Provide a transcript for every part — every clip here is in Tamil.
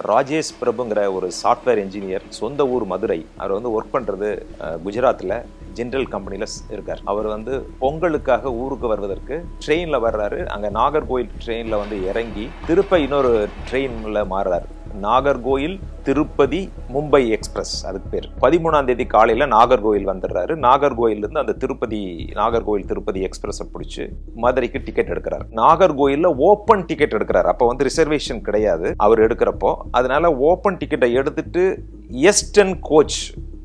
ராஜேஷ் பிரபுங்கிற ஒரு சாஃப்ட்வேர் இன்ஜினியர், சொந்த ஊர் மதுரை. அவர் வந்து ஒர்க் பண்ணுறது குஜராத்தில் ஜென்ரல் கம்பெனியில் இருக்கார். அவர் வந்து பொங்கலுக்காக ஊருக்கு வருவதற்கு ட்ரெயினில் வர்றாரு. அங்கே நாகர்கோயில் ட்ரெயினில் வந்து இறங்கி திருப்ப இன்னொரு ட்ரெயினில் மாறுறாரு. நாகர்கோயில் திருப்பதி மும்பை எக்ஸ்பிரஸ் அதுக்கு பேர். 13ஆம் தேதி காலையில் நாகர்கோயில் வந்துடுறாரு. நாகர்கோயிலிருந்து அந்த நாகர்கோயில் திருப்பதி எக்ஸ்பிரஸை பிடிச்சி மதுரைக்கு டிக்கெட் எடுக்கிறார். நாகர்கோயிலில் ஓப்பன் டிக்கெட் எடுக்கிறார். அப்போ வந்து ரிசர்வேஷன் கிடையாது அவர் எடுக்கிறப்போ. அதனால ஓப்பன் டிக்கெட்டை எடுத்துட்டு S10 கோச்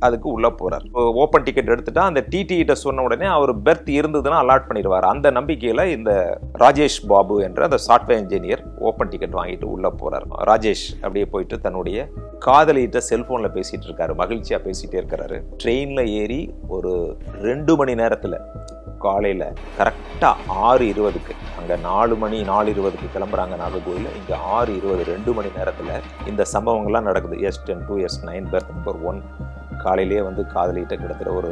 அதுக்கு உள்ள போறார். ஓப்பன் டிக்கெட் எடுத்துட்டா அந்த டிடிகிட்ட சொன்ன உடனே அவர் பெர்த் இருந்ததுன்னா அலாட் பண்ணிடுவார். அந்த நம்பிக்கையில இந்த ராஜேஷ் பாபு என்ற அந்த சாஃப்ட்வேர் இன்ஜினியர் ஓப்பன் டிக்கெட் வாங்கிட்டு உள்ள போறார். ராஜேஷ் அப்படியே போயிட்டு தன்னுடைய காதலிட்ட செல்போன்ல பேசிட்டு இருக்காரு. மகிழ்ச்சியா பேசிட்டே இருக்கிறாரு. ட்ரெயின்ல ஏறி ஒரு 2 மணி நேரத்துல காலையில கரெக்டா 6:20க்கு அங்க 4 மணி 4:20க்கு கிளம்புறாங்க நாகர்கோயில். இங்க 6:20 2 மணி நேரத்துல இந்த சம்பவங்கள்லாம் நடக்குது. S10 to S9 Perth number 1 காலையிலேயே வந்து காதலிட்ட கிட்டத்தட்ட ஒரு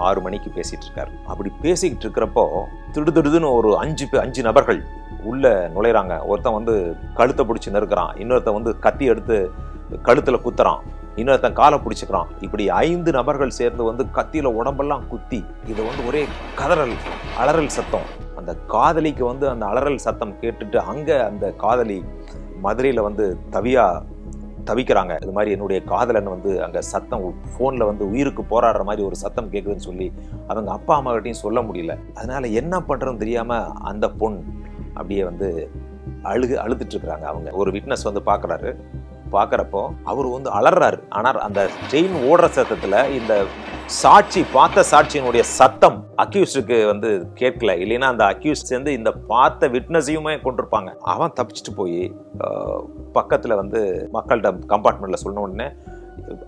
6 மணிக்கு பேசிட்டு இருக்காரு. அப்படி பேசிக்கிட்டு இருக்கிறப்போ திடுதிடுன்னு ஒரு 5 நபர்கள் உள்ள நுழைறாங்க. ஒருத்தன் வந்து கழுத்தை பிடிச்சி நெருக்கிறான், இன்னொருத்தன் வந்து கத்தி எடுத்து கழுத்துல குத்துறான், இன்னொருத்தன் காலை பிடிச்சிக்கிறான். இப்படி 5 நபர்கள் சேர்ந்து வந்து கத்தியில உடம்பெல்லாம் குத்தி இது வந்து ஒரே கதறல் அலறல் சத்தம். அந்த காதலிக்கு வந்து அந்த அலறல் சத்தம் கேட்டுட்டு அங்க அந்த காதலி மதுரையில வந்து தவிக்கிறாங்க. இது மாதிரி என்னுடைய காதலன் வந்து அங்கே சத்தம் ஃபோனில் வந்து உயிருக்கு போராடுற மாதிரி ஒரு சத்தம் கேட்குதுன்னு சொல்லி அவங்க அப்பா அம்மா கிட்டையும் சொல்ல முடியல. அதனால என்ன பண்ணுறதுன்னு தெரியாமல் அந்த பொண் அப்படியே வந்து அழுதுட்டு இருக்கிறாங்க. அவங்க ஒரு விட்னஸ் வந்து பார்க்குறப்போ அவர் வந்து அலறாரு. ஆனால் அந்த ட்ரெயின் ஓடுற சத்தத்தில் இந்த பார்த்த சாட்சியினுடைய சத்தம் அக்யூஸ்டுக்கு வந்து கேட்கல. இல்லைன்னா அந்த அக்யூஸ்ட் சேர்ந்து இந்த பார்த்த விட்னஸையுமே கொண்டிருப்பாங்க. அவன் தப்பிச்சுட்டு போய் பக்கத்தில் வந்து மக்கள்கிட்ட கம்பார்ட்மெண்ட்ல சொன்ன உடனே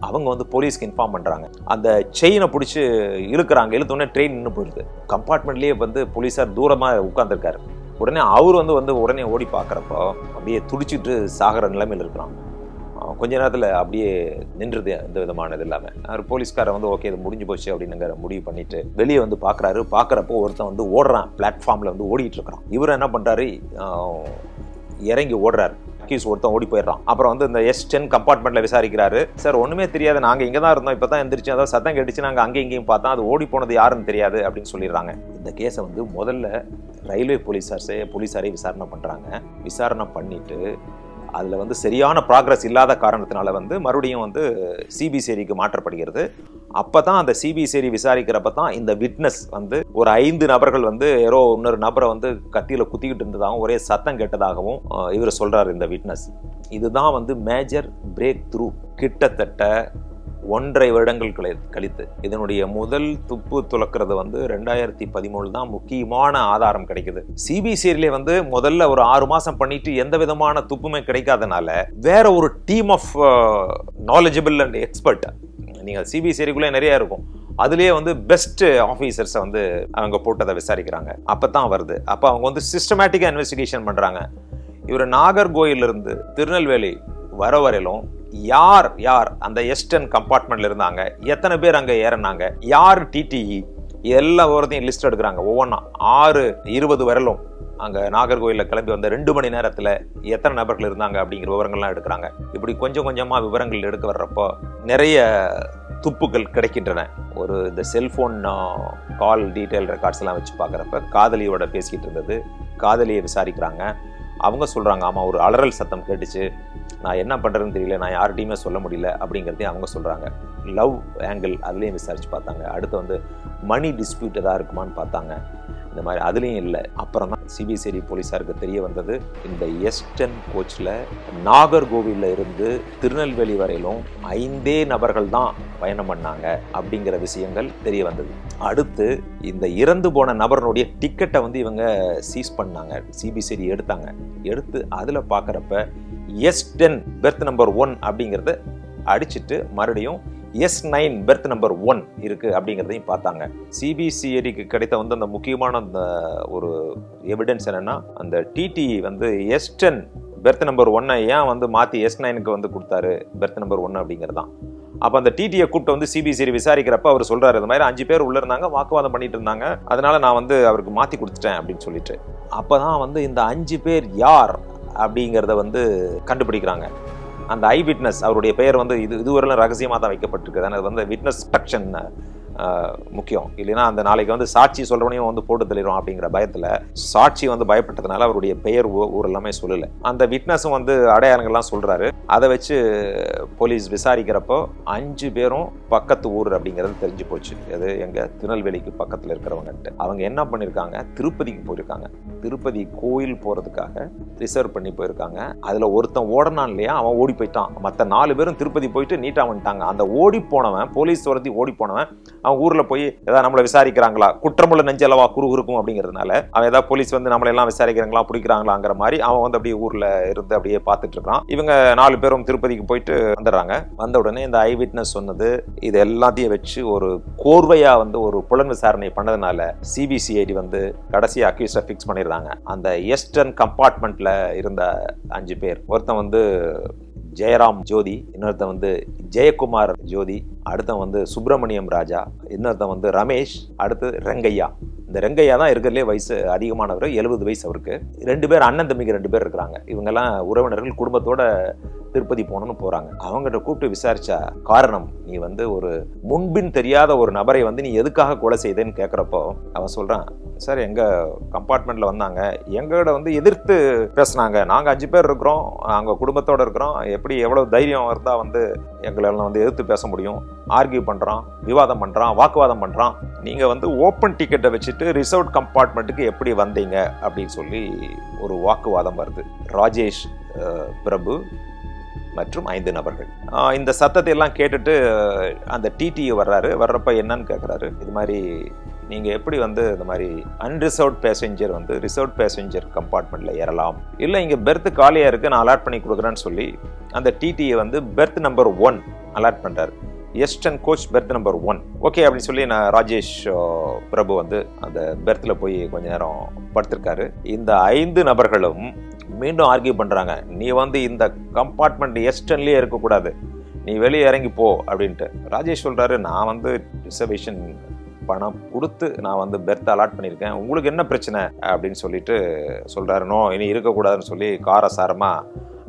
அவங்க வந்து போலீஸ்க்கு இன்ஃபார்ம் பண்றாங்க. அந்த செயினை பிடிச்சி இழுத்தோடனே ட்ரெயின் நின்று போயிடுது. கம்பார்ட்மெண்ட்லேயே வந்து போலீஸார் தூரமாக உட்கார்ந்துருக்காரு. உடனே அவர் வந்து உடனே ஓடி பார்க்குறப்போ அப்படியே துடிச்சிட்டு சாகிற நிலைமையில் இருக்கிறான். கொஞ்ச நேரத்தில் அப்படியே நின்றுது எந்த விதமானது இல்லாமல். அவர் போலீஸ்காரை வந்து ஓகே இது முடிஞ்சு போச்சு அப்படின்னுங்கிற முடிவு பண்ணிட்டு வெளியே வந்து பார்க்குறப்போ ஒருத்தன் வந்து ஓடுறான். பிளாட்ஃபார்மில் வந்து ஓடிட்டு இருக்கிறான். இவர் என்ன பண்ணுறாரு, இறங்கி ஓடுறாரு. அக்யூஸ் ஒருத்தன் ஓடி போயிடுறான். அப்புறம் வந்து இந்த S10 கம்பார்ட்மெண்ட்டில் விசாரிக்கிறாரு. சார் ஒன்றுமே தெரியாது, நாங்கள் இங்கே தான் இருந்தோம், இப்போ தான் எந்திரிச்சு அதாவது சத்தம் கேட்டுச்சு, நாங்கள் அங்கே இங்கேயும் பார்த்தோம், அது ஓடி போனது யாருன்னு தெரியாது அப்படின்னு சொல்லிடுறாங்க. இந்த கேஸை வந்து முதல்ல ரயில்வே போலீஸாரே விசாரணை பண்ணுறாங்க. விசாரணை பண்ணிட்டு அதில் வந்து சரியான ப்ராக்ரஸ் இல்லாத காரணத்தினால வந்து மறுபடியும் வந்து சிபிசிஐடிக்கு மாற்றப்படுகிறது. அப்போ தான் அந்த சிபிசிஐடி விசாரிக்கிறப்ப தான் இந்த விட்னஸ் வந்து ஒரு 5 நபர்கள் வந்து யாரோ இன்னொரு நபரை வந்து கத்தியில் குத்திக்கிட்டு இருந்ததாகவும் ஒரே சத்தம் கேட்டதாகவும் இவர் சொல்கிறார் இந்த விட்னஸ். இதுதான் வந்து மேஜர் பிரேக் த்ரூ. கிட்டத்தட்ட 1.5 வருடங்கள் கழித்து இதனுடைய முதல் துப்பு துளக்கிறது வந்து 2013 தான் முக்கியமான ஆதாரம் கிடைக்குது. சிபிசிஐடிலே வந்து முதல்ல ஒரு 6 மாசம் பண்ணிட்டு எந்த விதமான துப்புமே கிடைக்காதனால வேற ஒரு team of knowledgeable and expert, நீங்க சிபிசிஐடிக்குள்ளே நிறைய இருக்கும், அதுலேயே வந்து பெஸ்ட் ஆஃபீஸர்ஸை வந்து அவங்க போட்டு அதை விசாரிக்கிறாங்க. அப்பதான் வருது. அப்போ அவங்க வந்து சிஸ்டமேட்டிக்கா இன்வெஸ்டிகேஷன் பண்றாங்க. இவர் நாகர்கோயிலிருந்து திருநெல்வேலி வரையிலும் யார் அந்த S10 கம்பார்ட்மெண்ட்ல இருந்தாங்க, எத்தனை பேர் அங்க ஏறினாங்க, யார் டிடிஇ, எல்லா விவரத்தையும் லிஸ்ட் எடுக்கிறாங்க. ஒவ்வொன்றா 6:20 வரையிலும் அங்க நாகர்கோயில கிளம்பி வந்த 2 மணி நேரத்துல எத்தனை நபர்கள் இருந்தாங்க அப்படிங்கிற விவரங்கள்லாம் எடுக்கிறாங்க. இப்படி கொஞ்சம் கொஞ்சமா விவரங்கள் எடுக்க வர்றப்போ நிறைய துப்புகள் கிடைக்கின்றன. இந்த செல்போன் கால் டீடைல் ரெக்கார்ட்ஸ் எல்லாம் வச்சு பார்க்குறப்ப காதலியோட பேசிக்கிட்டு இருந்தது. காதலியை விசாரிக்கிறாங்க. அவங்க சொல்றாங்க, ஆமா ஒரு அலறல் சத்தம் கேட்டுச்சு, நான் என்ன பண்றதுன்னு தெரியல, நான் யார்கிட்டையுமே சொல்ல முடியல அப்படிங்கிறதையும் அவங்க சொல்றாங்க. லவ் ஆங்கிள் அதுலேயும் விசாரிச்சு பார்த்தாங்க. அடுத்து வந்து மணி டிஸ்பியூட் எதாவது இருக்குமான்னு பார்த்தாங்க. இந்த மாதிரி அதுலேயும் இல்லை. அப்புறம் தான் சிபிசிஐடி போலீஸாருக்கு தெரிய வந்தது, இந்த S10 கோச்சில் நாகர்கோவிலில் இருந்து திருநெல்வேலி வரையிலும் 5 நபர்கள் தான் பயணம் பண்ணாங்க அப்படிங்கிற விஷயங்கள் தெரிய வந்தது. அடுத்து இந்த இறந்து போன நபர்களுடைய டிக்கெட்டை வந்து இவங்க சீஸ் பண்ணாங்க. சிபிசிஐடி எடுத்து அதில் பார்க்குறப்ப S10 பெர்த் நம்பர் 1 அப்படிங்கிறத அடிச்சுட்டு மறுபடியும் S9 பெர்த் நம்பர் 1 இருக்கு அப்படிங்கிறதையும் பார்த்தாங்க. சிபிசிஐடிக்கு கிடைத்த வந்து அந்த முக்கியமான அந்த ஒரு எவிடன்ஸ் என்னன்னா, அந்த டிடிஇ வந்து S10 பெர்த் நம்பர் 1 ஏன் வந்து மாற்றி S9க்கு வந்து கொடுத்தாரு பெர்த் நம்பர் 1 அப்படிங்கிறது தான். அப்போ அந்த டிடியை கூப்பிட்டு வந்து சிபிசிஐடி விசாரிக்கிறப்ப அவர் சொல்றாரு, இந்த மாதிரி 5 பேர் உள்ள இருந்தாங்க, வாக்குவாதம் பண்ணிட்டு இருந்தாங்க, அதனால நான் வந்து அவருக்கு மாற்றி கொடுத்துட்டேன் அப்படின்னு சொல்லிட்டு. அப்போதான் வந்து இந்த 5 பேர் யார் அப்படிங்கிறத வந்து கண்டுபிடிக்கிறாங்க. அந்த ஐ விட்னஸ் அவருடைய பெயர் வந்து இதுவரையிலும் ரகசியமாக தான் வைக்கப்பட்டிருக்கு. அது வந்து விட்னஸ் ப்ரொடெக்ஷன் முக்கியம். இல்லைன்னா அந்த நாளைக்கு வந்து சாட்சி சொல்றவனையும் வந்து போட்டு தள்ளிடும் அப்படிங்கிற பயத்தில் சாட்சி வந்து பயப்பட்டதுனால அவருடைய பெயர் ஊர் எல்லாமே சொல்லலை. அந்த விட்னஸும் வந்து அடையாளங்கள்லாம் சொல்றாரு. அதை வச்சு போலீஸ் விசாரிக்கிறப்போ 5 பேரும் பக்கத்து ஊர் அப்படிங்கிறது தெரிஞ்சு போச்சு. அது எங்க திருநெல்வேலிக்கு பக்கத்தில் இருக்கிறவங்கட்டு. அவங்க என்ன பண்ணியிருக்காங்க, திருப்பதிக்கு போயிருக்காங்க. திருப்பதி கோயில் போறதுக்காக ரிசர்வ் பண்ணி போயிருக்காங்க. அதுல ஒருத்தன் ஓடனான் இல்லையா, அவன் ஓடி போயிட்டான். மற்ற 4 பேரும் திருப்பதி போயிட்டு நீட்டா வந்துட்டாங்க. அந்த ஓடி போனவன், போலீஸ் துரத்தி ஓடி போனவன், அவன் ஊர்ல போய் ஏதாவது நம்மளை விசாரிக்கிறாங்களா, குற்றமுள்ள நெஞ்சளவா குறுகுறுக்கும் அப்படிங்கிறதுனால அவன் ஏதாவது போலீஸ் வந்து நம்மளை எல்லாம் விசாரிக்கிறாங்களா பிடிக்கிறாங்களாங்கிற மாதிரி அவன் வந்து அப்படியே ஊர்ல இருந்து அப்படியே பார்த்துட்டு இருக்கான். இவங்க 4 பேரும் திருப்பதிக்கு போயிட்டு வந்துடுறாங்க. வந்த உடனே இந்த ஐ விட்னஸ் சொன்னது இது எல்லாத்தையும் வச்சு ஒரு கோர்வையா வந்து ஒரு புலன் விசாரணை பண்ணதுனால சிபிசிஐடி வந்து கடைசி அக்யூஸை ஃபிக்ஸ் பண்ணிடுறாங்க. அந்த எஸ்டர்ன் கம்பார்ட்மெண்ட்ல இருந்த 5 பேர், ஒருத்தன் வந்து ஜெயராம் ஜோதி, இன்னொருத்தன் வந்து ஜெயக்குமார் ஜோதி, அடுத்தன் வந்து சுப்பிரமணியம் ராஜா, இன்னொருத்தன் வந்து ரமேஷ், அடுத்து ரெங்கையா. இந்த ரெங்கையா தான் இருக்கிறதுலே வயசு அதிகமானவர், 70 வயசு அவருக்கு. 2 பேர் அண்ணன் தம்பிக்கு 2 பேர் இருக்கிறாங்க. இவங்கெல்லாம் உறவினர்கள், குடும்பத்தோட திருப்பதி போகணும்னு போறாங்க. அவங்ககிட்ட கூப்பிட்டு விசாரிச்சா காரணம், நீ வந்து ஒரு முன்பின் தெரியாத ஒரு நபரை வந்து நீ எதுக்காக கொலை செய்தேன்னு கேட்குறப்போ அவன் சொல்றான், சார் எங்க கம்பார்ட்மெண்ட்ல வந்தாங்க, எங்களோட வந்து எதிர்த்து பேசினாங்க. நாங்க 5 பேர் இருக்கிறோம், நாங்க குடும்பத்தோட இருக்கிறோம், எப்படி எவ்வளவு தைரியம் இருந்தா வந்து எங்களெல்லாம் வந்து எதிர்த்து பேச முடியும், ஆர்கியூ பண்றான், விவாதம் பண்றான், வாக்குவாதம் பண்றான். நீங்க வந்து ஓப்பன் டிக்கெட்டை வச்சுட்டு ரிசர்வ் கம்பார்ட்மெண்ட்டுக்கு எப்படி வந்தீங்க அப்படின்னு சொல்லி ஒரு வாக்குவாதம் வருது. ராஜேஷ் பிரபு மற்றும் 5 நபர்கள். இந்த சத்தத்தை எல்லாம் கேட்டுட்டு அந்த டிடி வர்றப்ப என்னன்னு கேட்குறாரு. இது மாதிரி நீங்க எப்படி வந்து இந்த மாதிரி அன்ரிசர்வ்ட் பேசஞ்சர் வந்து ரிசர்வ்ட் பேசஞ்சர் கம்பார்ட்மெண்ட்ல ஏறலாம், இல்லை இங்க பெர்த் காலியா இருக்கு நான் அலாட் பண்ணி கொடுக்குறேன்னு சொல்லி அந்த டிடியை வந்து பெர்த் நம்பர் 1 அலாட் பண்றாரு. Eastern coach berth number 1 okay அப்படின்னு சொல்லி நான் ராஜேஷ் பிரபு வந்து அந்த பெர்த்தில் போய் கொஞ்ச நேரம் படுத்திருக்காரு. இந்த 5 நபர்களும் மீண்டும் ஆர்கியூ பண்றாங்க, நீ வந்து இந்த கம்பார்ட்மெண்ட் எஸ்டர்ன்லயே இருக்கக்கூடாது, நீ வெளியே இறங்கி போ அப்படின்ட்டு. ராஜேஷ் சொல்றாரு, நான் வந்து ரிசர்வேஷன் பணம் கொடுத்து நான் வந்து பெர்த் அலாட் பண்ணியிருக்கேன், உங்களுக்கு என்ன பிரச்சனை அப்படின்னு சொல்லிட்டு சொல்றாரு. நோ, இனி இருக்கக்கூடாதுன்னு சொல்லி காரசாரமா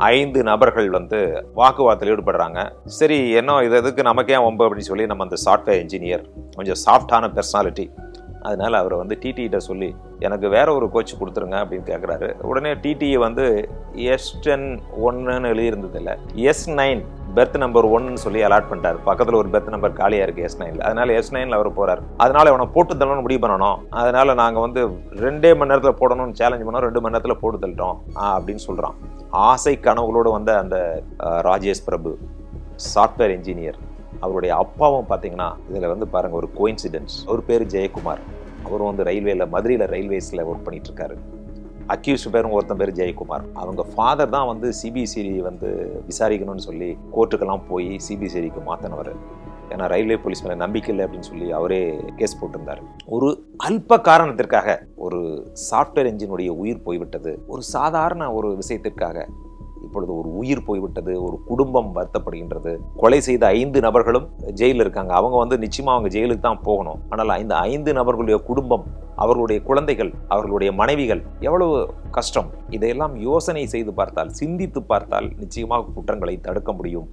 5 நபர்கள் வந்து வாக்குவாதத்தில் ஈடுபடுறாங்க. சரி, என்ன இது எதுக்கு நமக்கே வம்பு அப்படின்னு சொல்லி நம்ம அந்த சாஃப்ட்வேர் இன்ஜினியர் கொஞ்சம் சாஃப்டான பர்சனாலிட்டி, அதனால அவரை வந்து டிடிகிட்ட சொல்லி எனக்கு வேற ஒரு கோச் கொடுத்துருங்க அப்படின்னு கேட்குறாரு. உடனே டிடியை வந்து எஸ்டன் 1ன்னு எழுதியிருந்தது இல்லை, S9 பெர்த் நம்பர் 1ன்னு சொல்லி அலாட் பண்ணிட்டாரு. பக்கத்தில் ஒரு பெர்த் நம்பர் காலியாக இருக்குது S9ல. அதனால S9ல அவர் போறாரு. அதனால அவனை போட்டு தள்ளணும்னு முடிவு பண்ணணும். அதனால நாங்கள் வந்து 2 மணி நேரத்தில் போடணும்னு சேலஞ்ச் பண்ணோம், 2 மணி நேரத்தில் போட்டு தள்ளிட்டோம் அப்படின்னு சொல்கிறான். ஆசை கனவுகளோடு வந்த அந்த ராஜேஷ் பிரபு சாஃப்ட்வேர் இன்ஜினியர், அவருடைய அப்பாவும் பார்த்தீங்கன்னா இதில் வந்து பாருங்க ஒரு கோயின்சிடென்ஸ். அவர் பேர் ஜெயக்குமார். அவரும் வந்து ரயில்வேல மதுரையில் ரயில்வேஸில் ஒர்க் பண்ணிட்டு இருக்காரு. அக்யூஸ்ட் பேரும் ஒருத்தன் பேர் ஜெயக்குமார். அவங்க ஃபாதர் தான் வந்து சிபிசிஐடி வந்து விசாரிக்கணும்னு சொல்லி கோர்ட்டுக்கெல்லாம் போய் சிபிசிஐடிக்கு மாற்றினவர். ஏன்னா ரயில்வே போலீஸ் மேலே நம்பிக்கை இல்லை அப்படின்னு சொல்லி அவரே கேஸ் போட்டிருந்தார். ஒரு அல்ப காரணத்திற்காக ஒரு சாஃப்ட்வேர் இன்ஜினுடைய உயிர் போய்விட்டது. ஒரு சாதாரண ஒரு விஷயத்திற்காக இப்பொழுது ஒரு உயிர் போய்விட்டது, ஒரு குடும்பம் வருத்தப்படுகின்றது. கொலை செய்த 5 நபர்களும் ஜெயிலில் இருக்காங்க. அவங்க வந்து நிச்சயமா அவங்க ஜெயிலுக்கு தான் போகணும். ஆனால் இந்த 5 நபர்களுடைய குடும்பம், அவர்களுடைய குழந்தைகள், அவர்களுடைய மனைவிகள் எவ்வளவு கஷ்டம். இதையெல்லாம் யோசனை செய்து பார்த்தால், சிந்தித்து பார்த்தால் நிச்சயமாக குற்றங்களை தடுக்க முடியும்.